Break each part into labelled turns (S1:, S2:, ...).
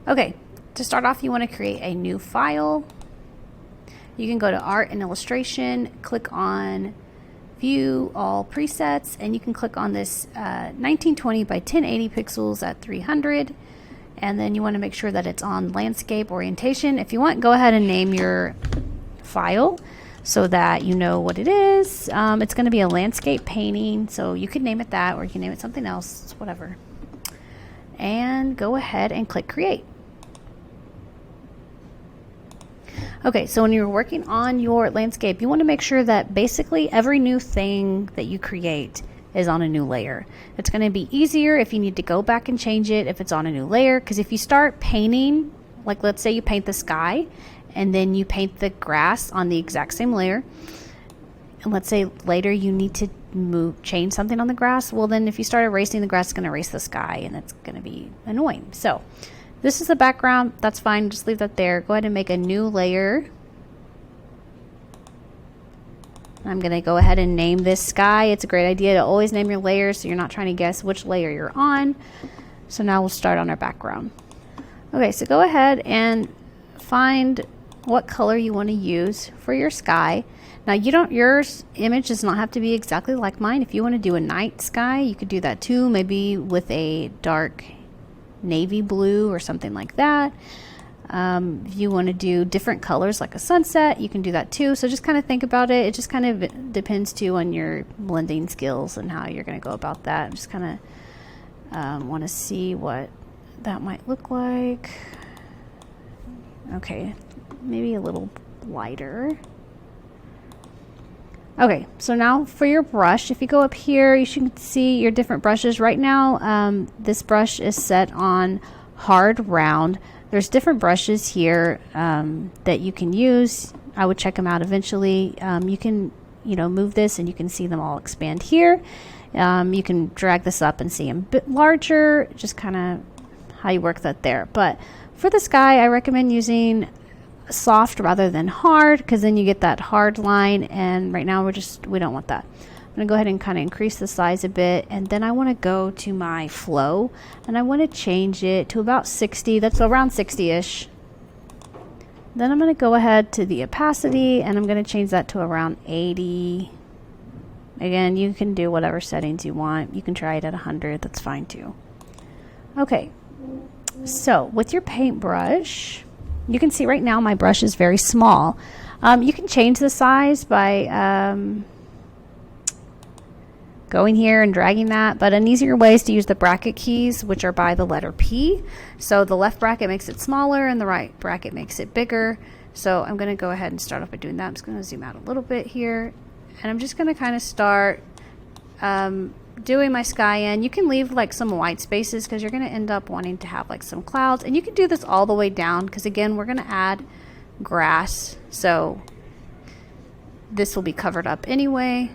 S1: Okay, to start off, you want to create a new file. You can go to Art and Illustration, click on View All Presets, and you can click on this 1920 by 1080 pixels at 300. And then you want to make sure that it's on landscape orientation. If you want, go ahead and name your file so that you know what it is. It's going to be a landscape painting, so you could name it that, or you can name it something else, whatever. And go ahead and click Create. Okay, so when you're working on your landscape, you want to make sure that basically every new thing that you create is on a new layer. It's going to be easier if you need to go back and change it if it's on a new layer, because if you start painting, like let's say you paint the sky and then you paint the grass on the exact same layer, and let's say later you need to change something on the grass, well then if you start erasing the grass, it's going to erase the sky and it's going to be annoying. So this is the background, that's fine, just leave that there. Go ahead and make a new layer. I'm going to go ahead and name this sky. It's a great idea to always name your layers so you're not trying to guess which layer you're on. So now we'll start on our background. Okay, so go ahead and find what color you want to use for your sky. Now your image does not have to be exactly like mine. If you want to do a night sky, you could do that too, maybe with a dark navy blue or something like that. If you want to do different colors like a sunset, you can do that too. So just kind of think about it. It just kind of depends too on your blending skills and how you're going to go about that. Just kind of want to see what that might look like. Okay, maybe a little lighter. Okay, so now for your brush, if you go up here, you should see your different brushes. Right now, this brush is set on hard round. There's different brushes here that you can use. I would check them out eventually. You can, move this and you can see them all expand here. You can drag this up and see them a bit larger, just kind of how you work that there. But for the sky, I recommend using soft rather than hard, because then you get that hard line, and right now we don't want that. I'm going to go ahead and kind of increase the size a bit, and then I want to go to my flow and I want to change it to about 60. That's around 60-ish. Then I'm going to go ahead to the opacity and I'm going to change that to around 80. Again, you can do whatever settings you want. You can try it at 100. That's fine too. Okay, so with your paintbrush, you can see right now my brush is very small. You can change the size by going here and dragging that, but an easier way is to use the bracket keys, which are by the letter P. So the left bracket makes it smaller and the right bracket makes it bigger. So I'm going to go ahead and start off by doing that. I'm just going to zoom out a little bit here, and I'm just going to kind of start doing my sky in. You can leave like some white spaces because you're going to end up wanting to have like some clouds, and you can do this all the way down because again we're going to add grass, so this will be covered up anyway.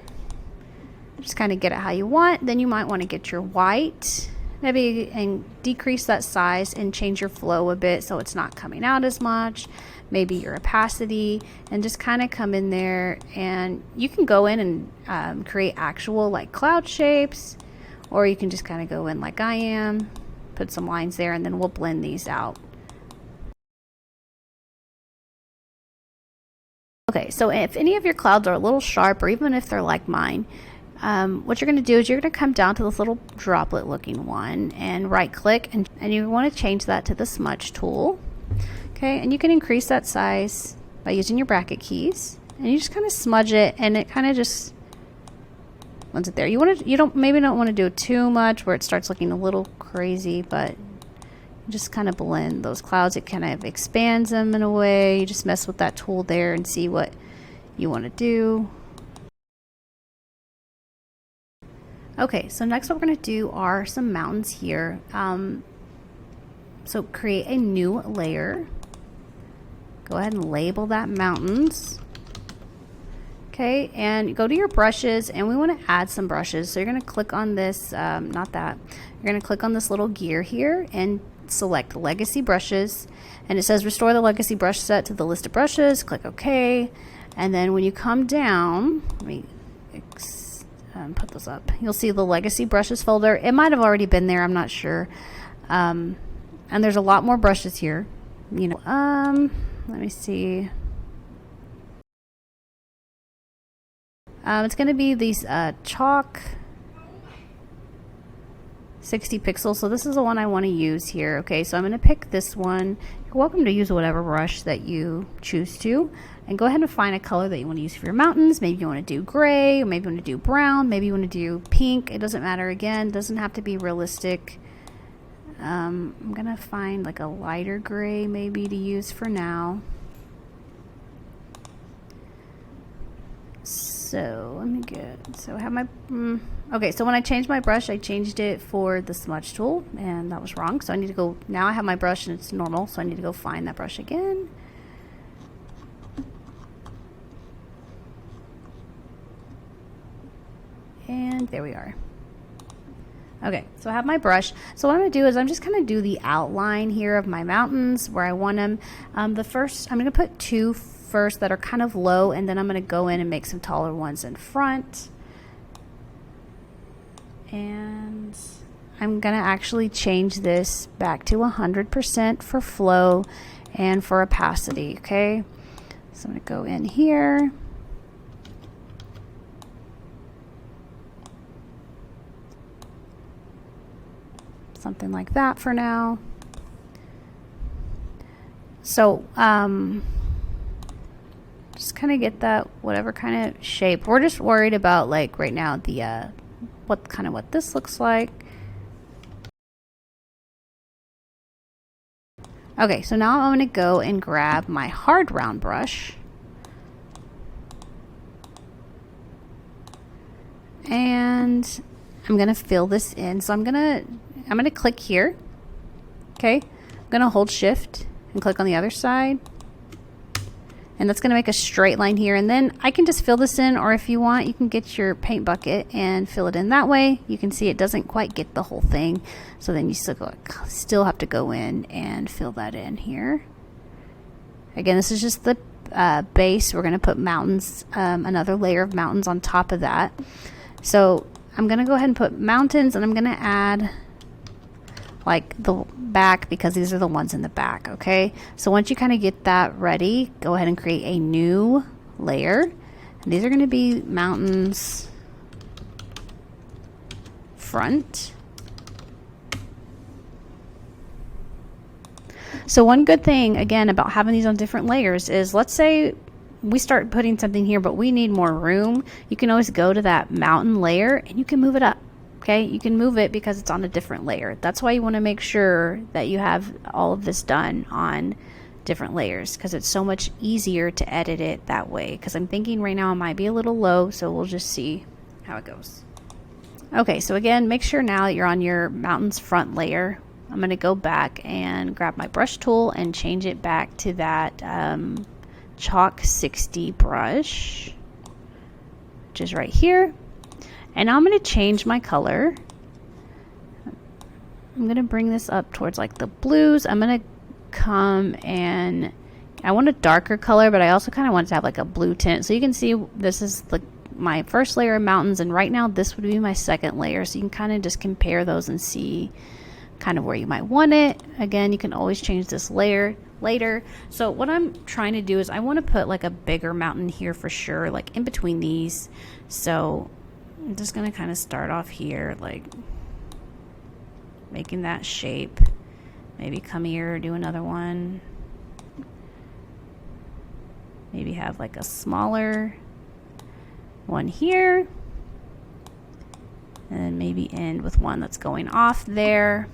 S1: Just kind of get it how you want. Then you might want to get your white maybe and decrease that size and change your flow a bit so it's not coming out as much. Maybe your opacity, and just kind of come in there, and you can go in and create actual like cloud shapes, or you can just kind of go in like I am, put some lines there, and then we'll blend these out. Okay, so if any of your clouds are a little sharp, or even if they're like mine, what you're going to do is you're going to come down to this little droplet looking one and right click, and you want to change that to the smudge tool. Okay, and you can increase that size by using your bracket keys, and you just kind of smudge it, and it kind of just once it there. You don't want to do it too much where it starts looking a little crazy, but just kind of blend those clouds. It kind of expands them in a way. You just mess with that tool there and see what you want to do. Okay, so next what we're going to do are some mountains here. So create a new layer. Go ahead and label that mountains. Okay, and go to your brushes, and we want to add some brushes. So you're going to click on this, not that. You're going to click on this little gear here and select Legacy Brushes. And it says restore the Legacy Brush set to the list of brushes. Click OK. And then when you come down, let me put this up. You'll see the Legacy Brushes folder. It might have already been there. I'm not sure. And there's a lot more brushes here. You know, let me see. It's going to be these chalk 60 pixels. So this is the one I want to use here. Okay, so I'm going to pick this one. You're welcome to use whatever brush that you choose to. And go ahead and find a color that you want to use for your mountains. Maybe you want to do gray, or maybe you want to do brown, maybe you want to do pink. It doesn't matter. Again, it doesn't have to be realistic. I'm going to find like a lighter gray maybe to use for now. So let me so I have my, okay, so when I changed my brush, I changed it for the smudge tool, and that was wrong. So I need to go, now I have my brush and it's normal, so I need to go find that brush again. And there we are. Okay, so I have my brush. So what I'm going to do is I'm just going to do the outline here of my mountains where I want them. The first, I'm going to put two first that are kind of low, and then I'm going to go in and make some taller ones in front. And I'm going to actually change this back to 100% for flow and for opacity, okay? So I'm going to go in here. Something like that for now. So just kind of get that whatever kind of shape. We're just worried about, like, right now the what this looks like. Okay, so now I'm going to go and grab my hard round brush, and I'm going to fill this in. So I'm going to click here. Okay, I'm going to hold shift and click on the other side, and that's going to make a straight line here. And then I can just fill this in, or if you want, you can get your paint bucket and fill it in that way. You can see it doesn't quite get the whole thing, so then you still have to go in and fill that in here. Again, this is just the base. We're going to put mountains, another layer of mountains on top of that. So I'm going to go ahead and put mountains, and I'm going to add like the back, because these are the ones in the back. Okay, so once you kind of get that ready, go ahead and create a new layer, and these are going to be mountains front. So one good thing again about having these on different layers is, let's say we start putting something here but we need more room, you can always go to that mountain layer and you can move it up. Okay, you can move it because it's on a different layer. That's why you want to make sure that you have all of this done on different layers, because it's so much easier to edit it that way. Because I'm thinking right now it might be a little low, so we'll just see how it goes. Okay, so again, make sure now that you're on your mountains front layer. I'm going to go back and grab my brush tool and change it back to that chalk 60 brush, which is right here. And now I'm going to change my color. I'm going to bring this up towards like the blues. I'm going to come and I want a darker color, but I also kind of want it to have like a blue tint. So you can see this is my first layer of mountains, and right now this would be my second layer. So you can kind of just compare those and see kind of where you might want it. Again, you can always change this layer later. So what I'm trying to do is I want to put like a bigger mountain here for sure, like in between these. So I'm just going to kind of start off here, like making that shape. Maybe come here, do another one. Maybe have like a smaller one here. And then maybe end with one that's going off there.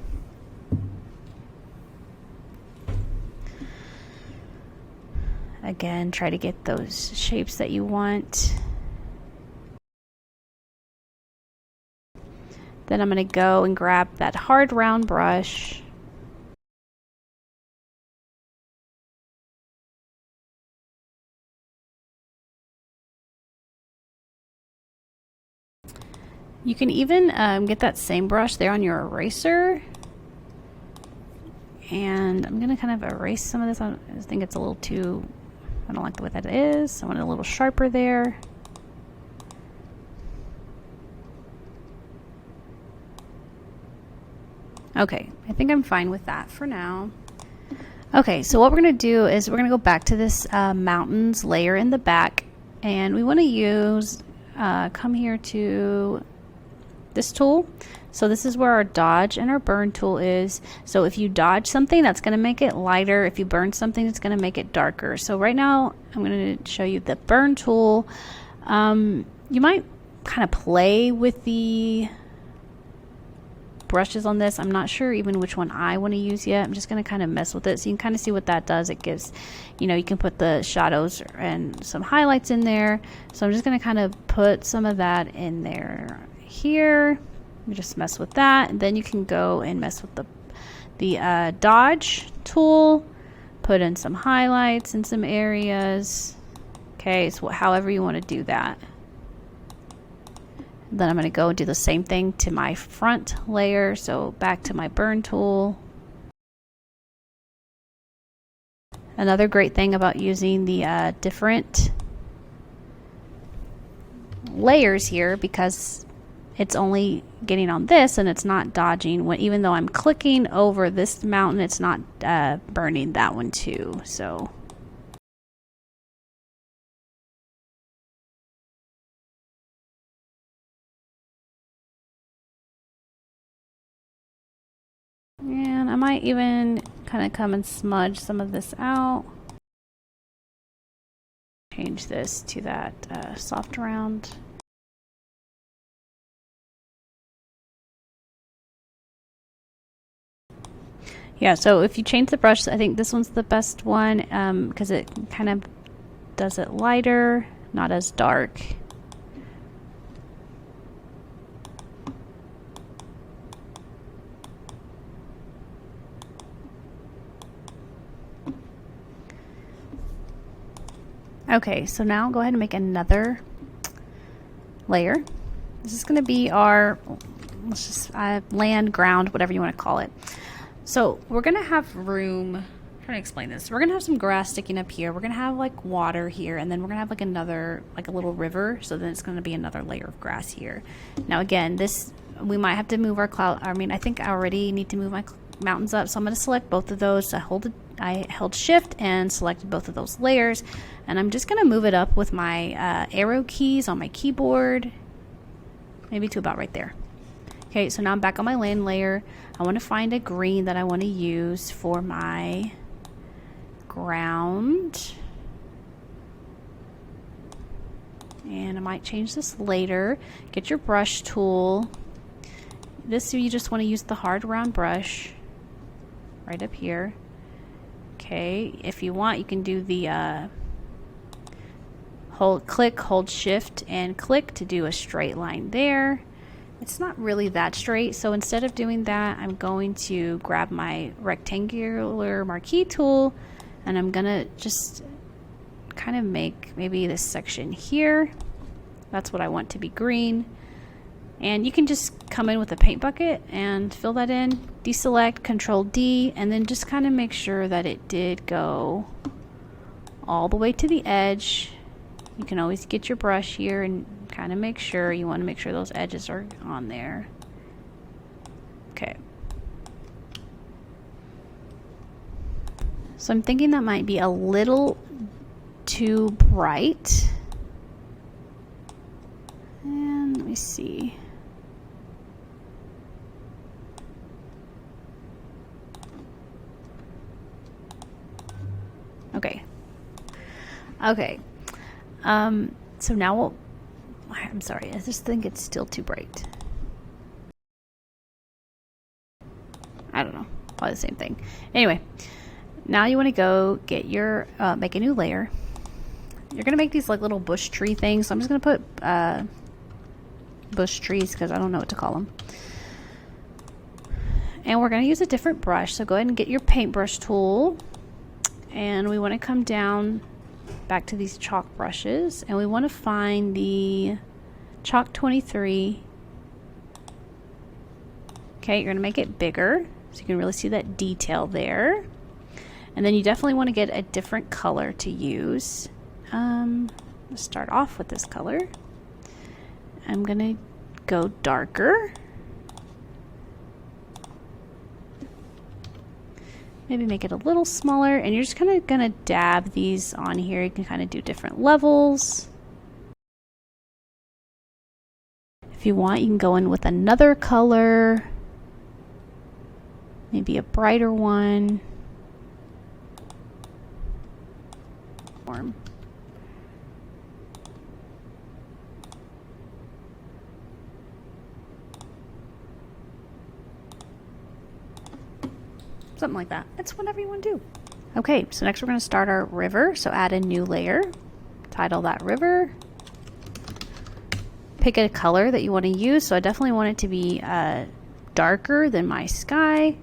S1: Again, try to get those shapes that you want. Then I'm going to go and grab that hard round brush. You can even get that same brush there on your eraser. And I'm going to kind of erase some of this. I think it's a little too, I don't like the way that is. I want it a little sharper there. Okay, I think I'm fine with that for now. Okay, so what we're going to do is we're going to go back to this mountains layer in the back, and we want to use, come here to this tool. So this is where our dodge and our burn tool is. So if you dodge something, that's going to make it lighter. If you burn something, it's going to make it darker. So right now, I'm going to show you the burn tool. You might kind of play with the brushes on this. I'm not sure even which one I want to use yet. I'm just going to kind of mess with it so you can kind of see what that does. It gives, you know, you can put the shadows and some highlights in there. So I'm just going to kind of put some of that in there here. You just mess with that, and then you can go and mess with the dodge tool, put in some highlights in some areas. Okay, so however you want to do that. Then I'm going to go and do the same thing to my front layer. So back to my burn tool. Another great thing about using the different layers here, because it's only getting on this and it's not dodging, when even though I'm clicking over this mountain, it's not burning that one too. So and I might even kind of come and smudge some of this out. Change this to that soft round. Yeah, so if you change the brush, I think this one's the best one because it kind of does it lighter, not as dark. Okay, so now go ahead and make another layer. This is going to be our, let's just land, ground, whatever you want to call it. So we're going to have room, I'm trying to explain this. We're going to have some grass sticking up here. We're going to have like water here, and then we're going to have like another, like a little river. So then it's going to be another layer of grass here. Now again, this, we might have to move our cloud. I mean, I think I already need to move my mountains up. So I'm going to select both of those. I held shift and selected both of those layers, and I'm just going to move it up with my arrow keys on my keyboard, maybe to about right there. Okay, so now I'm back on my land layer. I want to find a green that I want to use for my ground. And I might change this later. Get your brush tool. This, you just want to use the hard round brush right up here. Okay, if you want, you can do the hold shift and click to do a straight line there. It's not really that straight, so instead of doing that, I'm going to grab my rectangular marquee tool, and I'm gonna just kind of make maybe this section here. That's what I want to be green. And you can just come in with a paint bucket and fill that in, deselect, Control D, and then just kind of make sure that it did go all the way to the edge. You can always get your brush here and kind of make sure, you want to make sure those edges are on there. Okay. So I'm thinking that might be a little too bright. And let me see. Okay. Okay. So now I'm sorry, I just think it's still too bright. I don't know, probably the same thing. Anyway, now you want to go get your, make a new layer. You're going to make these like little bush tree things. So I'm just going to put bush trees because I don't know what to call them. And we're going to use a different brush. So go ahead and get your paintbrush tool. And we want to come down back to these chalk brushes, and we want to find the chalk 23. Okay, you're going to make it bigger so you can really see that detail there. And then you definitely want to get a different color to use. Let's start off with this color. I'm going to go darker. Maybe make it a little smaller, and you're just kind of gonna dab these on here. You can kind of do different levels. If you want, you can go in with another color, maybe a brighter one. Something like that. It's whatever you want to do. Okay, so next we're going to start our river. So add a new layer. Title that river. Pick a color that you want to use. So I definitely want it to be darker than my sky.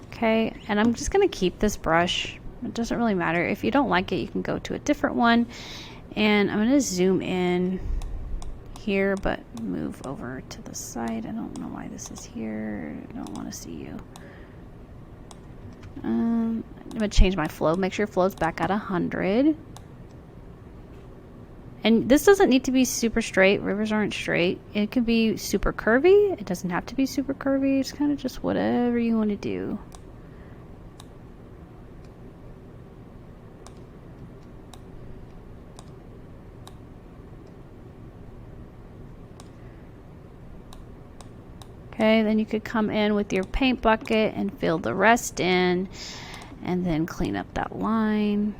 S1: Okay, and I'm just going to keep this brush. It doesn't really matter. If you don't like it, you can go to a different one. And I'm going to zoom in here, but move over to the side. I don't know why this is here. I don't want to see you. I'm going to change my flow. Make sure your flow's back at 100. And this doesn't need to be super straight. Rivers aren't straight. It can be super curvy. It doesn't have to be super curvy. It's kind of just whatever you want to do. Okay, then you could come in with your paint bucket and fill the rest in, and then clean up that line.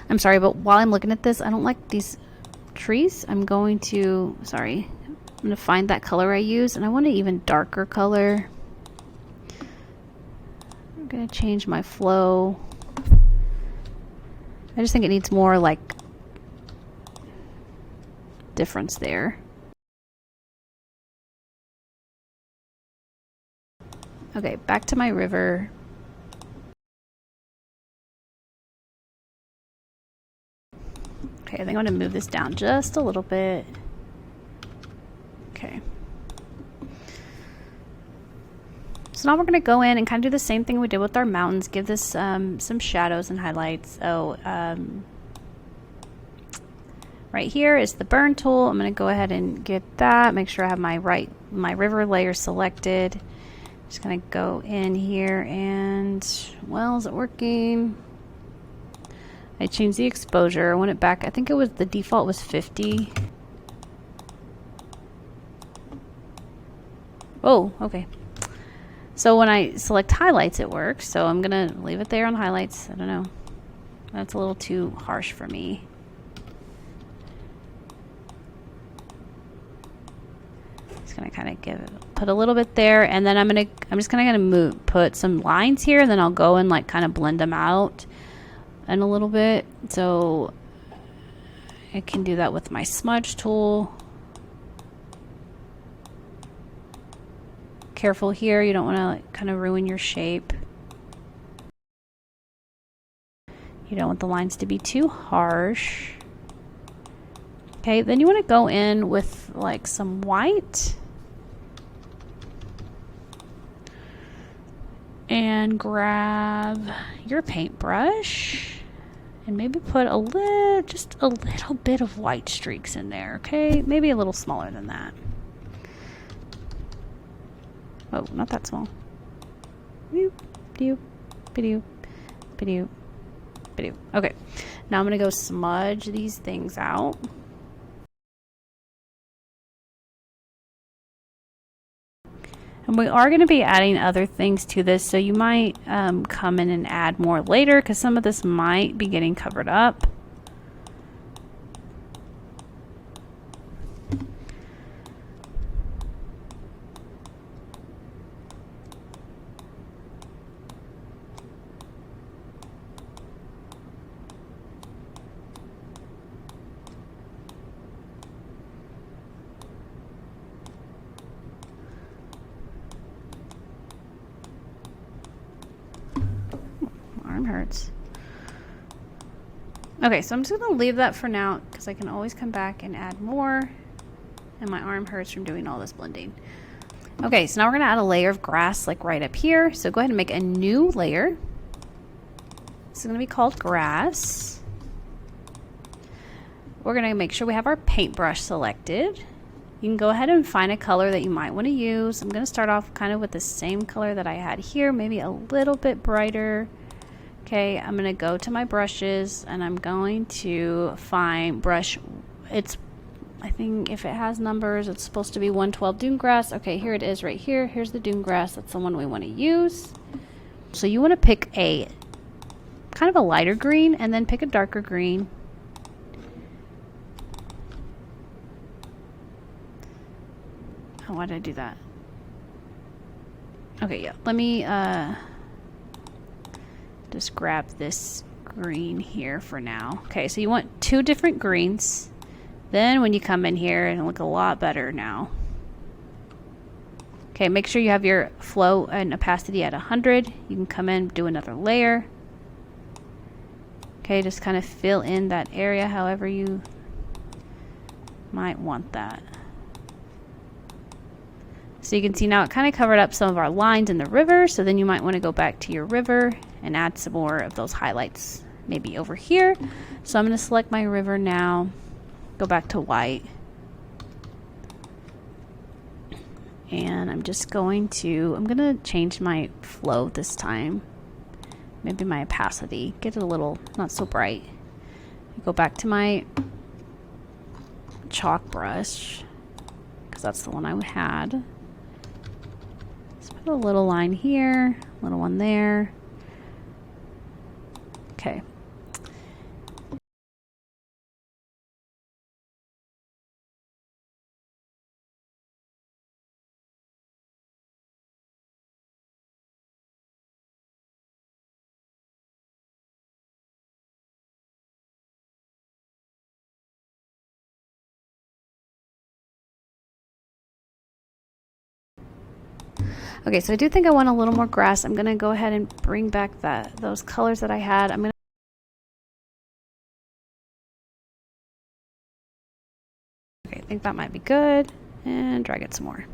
S1: I'm sorry, but while I'm looking at this, I don't like these trees. I'm going to find that color I use, and I want an even darker color. I'm gonna change my flow. I just think it needs more like difference there. Okay, back to my river. Okay, I think I'm going to move this down just a little bit. Okay. So now we're going to go in and kind of do the same thing we did with our mountains. Give this some shadows and highlights. So right here is the burn tool. I'm going to go ahead and get that. Make sure I have my river layer selected. Just going to go in here and, well, is it working? I changed the exposure. I went it back. I think it was, the default was 50. Oh, okay. So when I select highlights, it works. So I'm going to leave it there on highlights. I don't know. That's a little too harsh for me. Just going to kind of put a little bit there, and then I'm just kind of put some lines here, and then I'll go and like kind of blend them out in a little bit. So I can do that with my smudge tool. Careful here, you don't want to like kind of ruin your shape. You don't want the lines to be too harsh. Okay, then you want to go in with like some white and grab your paintbrush and maybe put just a little bit of white streaks in there. Okay, maybe a little smaller than that. Oh, not that small. Okay, now I'm gonna go smudge these things out. And we are going to be adding other things to this, so you might come in and add more later, because some of this might be getting covered up. Arm hurts. Okay, so I'm just going to leave that for now because I can always come back and add more, and my arm hurts from doing all this blending. Okay, so now we're gonna add a layer of grass like right up here. So go ahead and make a new layer. This is gonna be called grass. We're gonna make sure we have our paintbrush selected. You can go ahead and find a color that you might want to use. I'm gonna start off kind of with the same color that I had here, maybe a little bit brighter. Okay, I'm gonna go to my brushes and I'm going to find brush. I think if it has numbers, it's supposed to be 112 dune grass. Okay, here it is right here. Here's the dune grass. That's the one we want to use. So you want to pick a kind of a lighter green and then pick a darker green. Oh, why did I do that? Okay, yeah. Let me just grab this green here for now. Okay, so you want 2 different greens. Then when you come in here, it'll look a lot better now. Okay, make sure you have your flow and opacity at 100. You can come in, do another layer. Okay, just kind of fill in that area however you might want that. So you can see now it kind of covered up some of our lines in the river, so then you might want to go back to your river and add some more of those highlights maybe over here. So I'm going to select my river now, go back to white, and I'm going to change my flow this time, maybe my opacity, get it a little not so bright. Go back to my chalk brush because that's the one I had. Put a little line here, a little one there. Okay. Okay, so I do think I want a little more grass. I'm gonna go ahead and bring back those colors that I had. Okay, I think that might be good. And drag it some more.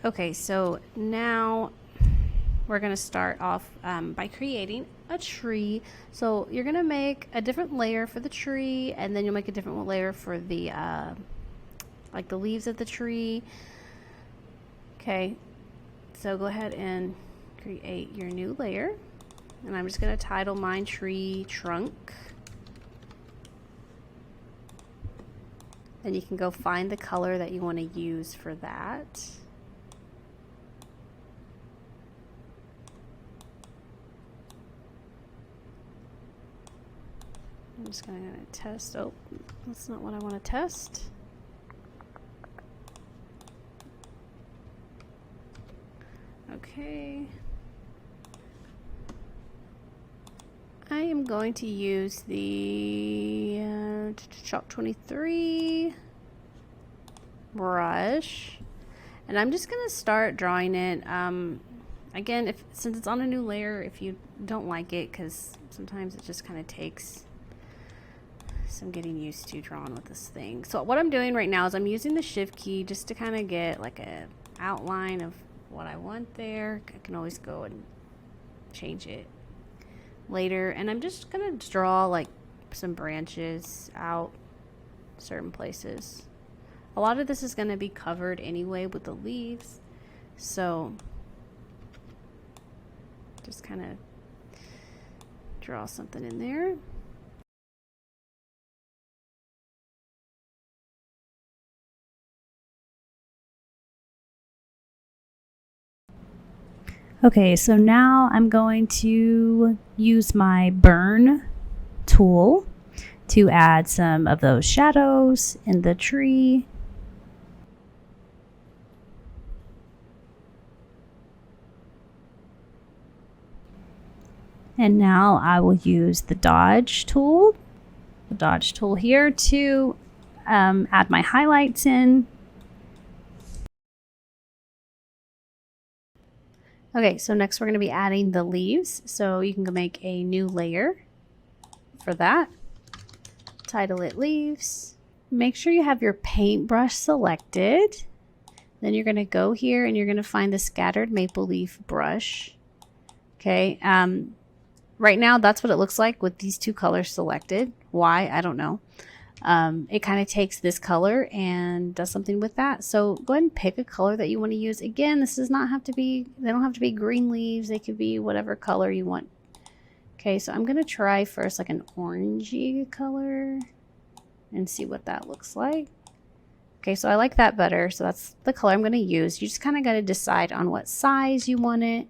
S1: Okay, so now we're gonna start off by creating a tree. So you're gonna make a different layer for the tree, and then you'll make a different layer for the like the leaves of the tree. Okay, so go ahead and create your new layer, and I'm just gonna title mine tree trunk. Then you can go find the color that you want to use for that. I'm just going to test. Oh, that's not what I want to test. Okay. I am going to use the Chalk 23 brush, and I'm just going to start drawing it. Again, since it's on a new layer, if you don't like it, because sometimes it just kind of takes some getting used to drawing with this thing. So what I'm doing right now is I'm using the shift key just to kind of get like a outline of what I want there. I can always go and change it later, and I'm just gonna draw like some branches out certain places. A lot of this is going to be covered anyway with the leaves, so just kind of draw something in there. Okay, so now I'm going to use my burn tool to add some of those shadows in the tree. And now I will use the dodge tool here to add my highlights in. Okay, so next we're going to be adding the leaves. So you can make a new layer for that. title it Leaves. Make sure you have your paintbrush selected. Then you're going to go here and you're going to find the scattered maple leaf brush. Okay. Right now, that's what it looks like with these two colors selected. Why? I don't know. It kind of takes this color and does something with that. So go ahead and pick a color that you want to use. Again, this does not have to be, they don't have to be green leaves. They could be whatever color you want. Okay, so I'm going to try first like an orangey color and see what that looks like. Okay, so I like that better. So that's the color I'm going to use. You just kind of got to decide on what size you want it.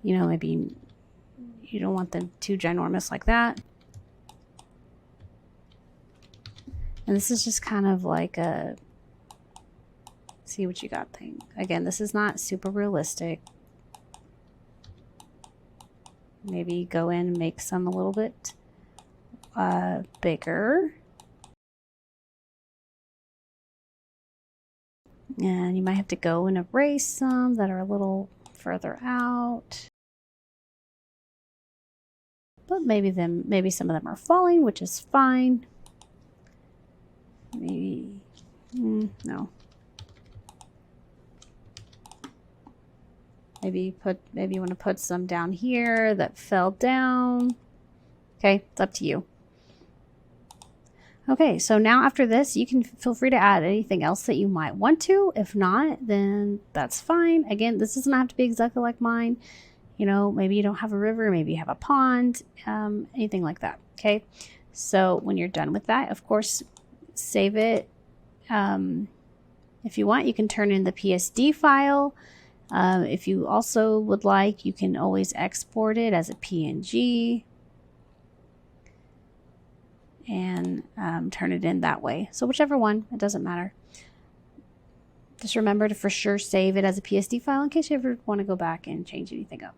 S1: You know, maybe you don't want them too ginormous like that. And this is just kind of like a see what you got thing. Again, this is not super realistic. Maybe go in and make some a little bit bigger. And you might have to go and erase some that are a little further out. But maybe some of them are falling, which is fine. Maybe no. Maybe you want to put some down here that fell down. Okay, it's up to you. Okay, so now after this, you can feel free to add anything else that you might want to. If not, then that's fine. Again, this doesn't have to be exactly like mine. You know, maybe you don't have a river, maybe you have a pond, anything like that. Okay, so when you're done with that, of course, save it. If you want, you can turn in the PSD file. If you also would like, you can always export it as a PNG and turn it in that way. So whichever one, it doesn't matter. Just remember to for sure save it as a PSD file in case you ever want to go back and change anything up.